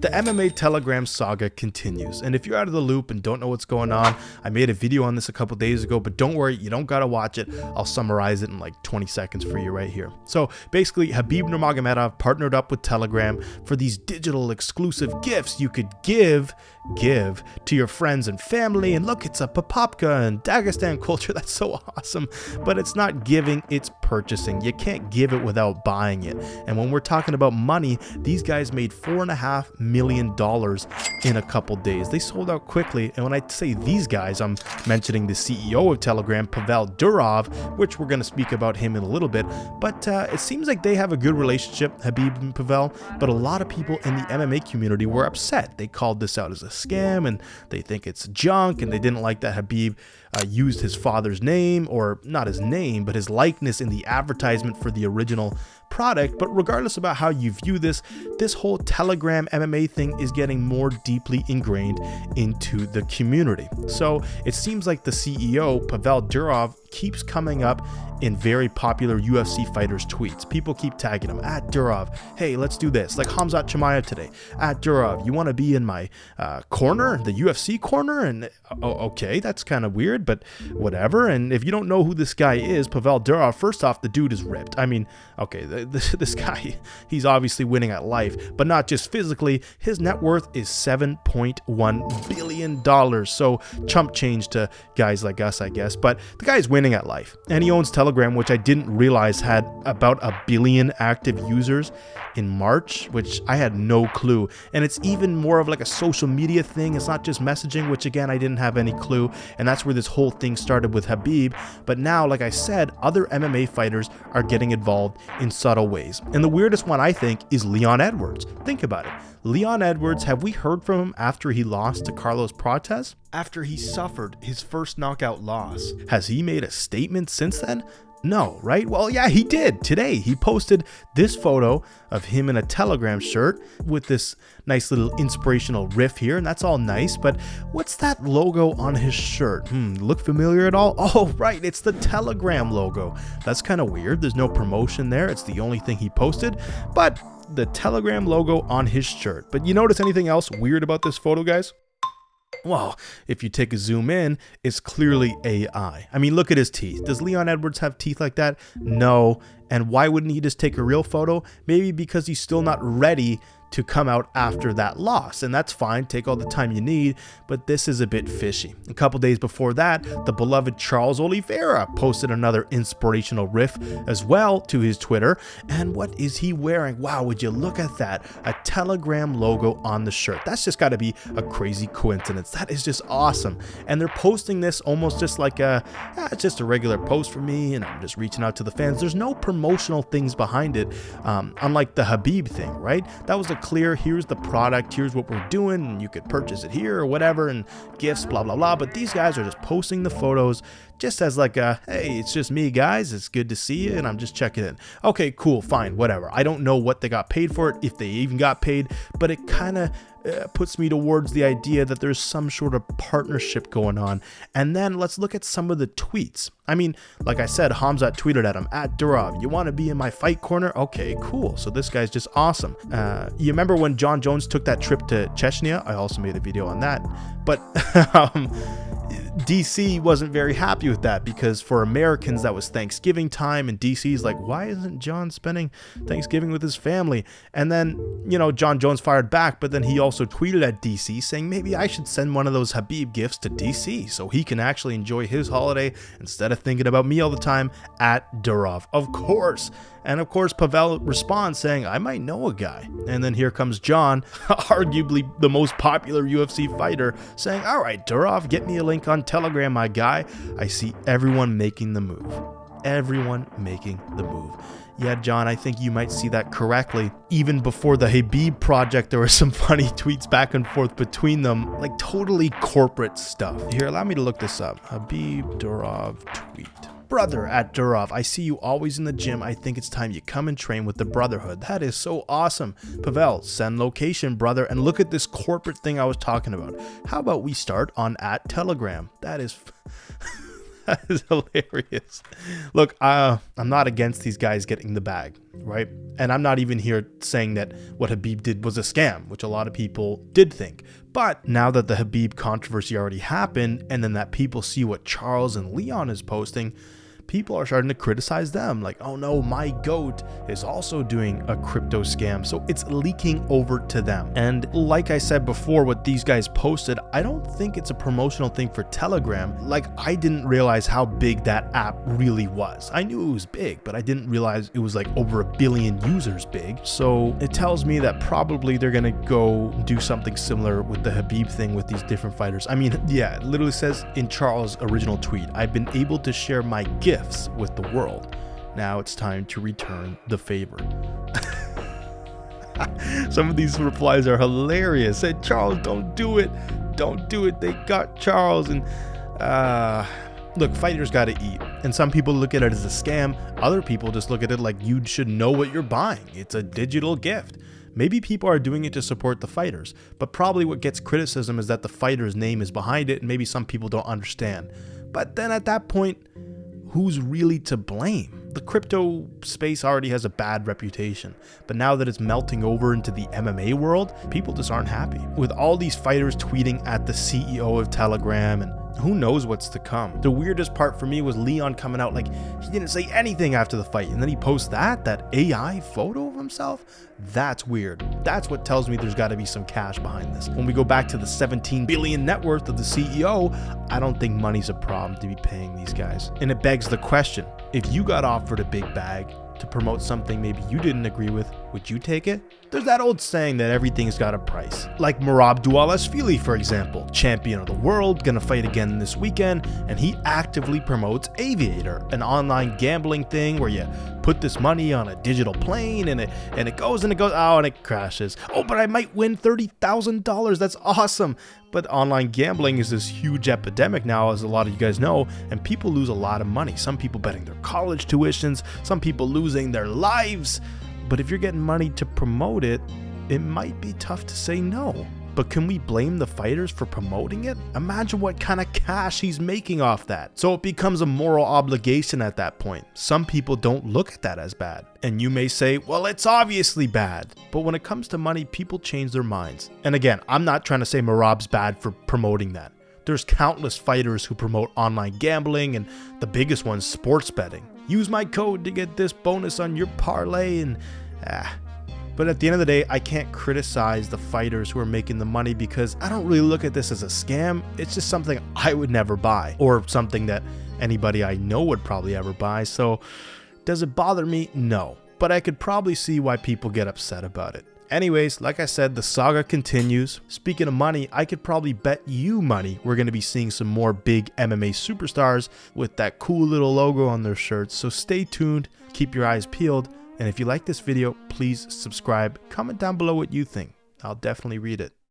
The MMA Telegram saga continues, and if you're out of the loop and don't know what's going on, I made a video on this a couple days ago, but don't worry, you don't gotta watch it. I'll summarize it in like 20 seconds for you right here. So basically, Khabib Nurmagomedov partnered up with Telegram for these digital exclusive gifts you could give to your friends and family. And look, it's a papapka and Dagestan culture. That's so awesome. But it's not giving, it's purchasing. You can't give it without buying it. And when we're talking about money, these guys made $4.5 million in a couple days. They sold out quickly. And when I say these guys, I'm mentioning the CEO of Telegram, Pavel Durov, which we're going to speak about him in a little bit. But it seems like they have a good relationship, Khabib and Pavel. But a lot of people in the MMA community were upset. They called this out as a scam and they think it's junk, and they didn't like that Khabib used his father's name, or not his name, but his likeness in the advertisement for the original product. But regardless about how you view this whole Telegram MMA thing is getting more deeply ingrained into the community. So it seems like the CEO, Pavel Durov, keeps coming up in very popular UFC fighters' tweets. People keep tagging him, at Durov, hey, let's do this. Like Khamzat Chimaev today, at Durov, you want to be in my corner, the UFC corner? And okay, that's kind of weird, but whatever. And if you don't know who this guy is, Pavel Durov, first off, the dude is ripped. I mean, okay, this guy, he's obviously winning at life, but not just physically. His net worth is $7.1 billion. So chump change to guys like us, I guess. But the guy's winning at life, and he owns Telegram, which I didn't realize had about 1 billion active users in March, which I had no clue. And it's even more of like a social media thing. It's not just messaging, which again, I didn't have any clue. And that's where this whole thing started with Khabib. But now, like I said, other MMA fighters are getting involved in subtle ways. And the weirdest one, I think, is Leon Edwards. Think about it. Leon Edwards, have we heard from him after he lost to Carlos Prates? After he suffered his first knockout loss? Has he made a statement since then? No, right? Well, yeah, he did. Today, he posted this photo of him in a Telegram shirt with this nice little inspirational riff here, and that's all nice, but what's that logo on his shirt? Look familiar at all? Oh, right, it's the Telegram logo. That's kind of weird. There's no promotion there. It's the only thing he posted, but the Telegram logo on his shirt. But you notice anything else weird about this photo, guys? Well, if you take a zoom in, it's clearly AI. I mean, look at his teeth. Does Leon Edwards have teeth like that? No. And why wouldn't he just take a real photo? Maybe because he's still not ready to come out after that loss, and that's fine. Take all the time you need, but this is a bit fishy. A couple days before that, the beloved Charles Oliveira posted another inspirational riff as well to his Twitter. And what is he wearing? Wow, would you look at that? A Telegram logo on the shirt. That's just got to be a crazy coincidence. That is just awesome. And they're posting this almost just like it's just a regular post for me, and I'm just reaching out to the fans. There's no promotional things behind it, unlike the Khabib thing, right? That was a clear, here's the product, here's what we're doing, and you could purchase it here or whatever, and gifts, blah blah blah. But these guys are just posting the photos just as like a, hey, it's just me, guys, it's good to see you, and I'm just checking in. Okay, cool, fine, whatever. I don't know what they got paid for it, if they even got paid, but it kind of puts me towards the idea that there's some sort of partnership going on. And then let's look at some of the tweets. I mean, like I said, Khamzat tweeted at him, at Durov, you want to be in my fight corner? Okay, cool. So this guy's just awesome. You remember when John Jones took that trip to Chechnya? I also made a video on that. But DC wasn't very happy with that, because for Americans that was Thanksgiving time, and DC's like, why isn't John spending Thanksgiving with his family? And then, you know, John Jones fired back, but then he also tweeted at DC saying, maybe I should send one of those Khabib gifts to DC so he can actually enjoy his holiday instead of thinking about me all the time, at Durov, of course. And of course, Pavel responds saying, I might know a guy. And then here comes John, arguably the most popular UFC fighter, saying, all right, Durov, get me a link on Telegram, my guy. I see everyone making the move. Everyone making the move. Yeah, John, I think you might see that correctly. Even before the Khabib project, there were some funny tweets back and forth between them, like totally corporate stuff. Here, allow me to look this up. Khabib Durov tweet. Brother, at Durov, I see you always in the gym. I think it's time you come and train with the Brotherhood. That is so awesome. Pavel, send location, brother. And look at this corporate thing I was talking about. How about we start on at Telegram? That is That is hilarious. Look, I'm not against these guys getting the bag, right? And I'm not even here saying that what Khabib did was a scam, which a lot of people did think. But now that the Khabib controversy already happened, and then that people see what Charles and Leon is posting, people are starting to criticize them, like, oh no, my goat is also doing a crypto scam. So it's leaking over to them. And like I said before, what these guys posted, I don't think it's a promotional thing for Telegram. Like, I didn't realize how big that app really was. I knew it was big, but I didn't realize it was like over 1 billion users big. So it tells me that probably they're gonna go do something similar with the Khabib thing with these different fighters. I mean, yeah, it literally says in Charles' original tweet, I've been able to share my gifts with the world. Now it's time to return the favor. Some of these replies are hilarious. Said, Charles, don't do it. Don't do it. They got Charles. And look, fighters got to eat. And some people look at it as a scam. Other people just look at it like you should know what you're buying. It's a digital gift. Maybe people are doing it to support the fighters, but probably what gets criticism is that the fighter's name is behind it, and maybe some people don't understand. But then at that point, who's really to blame? The crypto space already has a bad reputation, but now that it's melting over into the MMA world, people just aren't happy. With all these fighters tweeting at the CEO of Telegram, and who knows what's to come. The weirdest part for me was Leon coming out like he didn't say anything after the fight, and then he posts that AI photo of himself. That's weird. That's what tells me there's got to be some cash behind this. When we go back to the 17 billion net worth of the CEO, I don't think money's a problem to be paying these guys. And it begs the question, if you got offered a big bag to promote something maybe you didn't agree with, would you take it? There's that old saying that everything's got a price. Like Merab Dvalishvili, for example, champion of the world, gonna fight again this weekend, and he actively promotes Aviator, an online gambling thing where you put this money on a digital plane and it goes, oh, and it crashes. Oh, but I might win $30,000. That's awesome. But online gambling is this huge epidemic now, as a lot of you guys know, and people lose a lot of money. Some people betting their college tuitions, some people losing their lives. But if you're getting money to promote it, it might be tough to say no. But can we blame the fighters for promoting it? Imagine what kind of cash he's making off that. So it becomes a moral obligation at that point. Some people don't look at that as bad. And you may say, well, it's obviously bad. But when it comes to money, people change their minds. And again, I'm not trying to say Merab's bad for promoting that. There's countless fighters who promote online gambling, and the biggest one's sports betting. Use my code to get this bonus on your parlay, and But at the end of the day, I can't criticize the fighters who are making the money because I don't really look at this as a scam. It's just something I would never buy, or something that anybody I know would probably ever buy. So does it bother me? No. But I could probably see why people get upset about it. Anyways, like I said, the saga continues. Speaking of money, I could probably bet you money we're going to be seeing some more big MMA superstars with that cool little logo on their shirts. So stay tuned, keep your eyes peeled. And if you like this video, please subscribe, comment down below what you think. I'll definitely read it.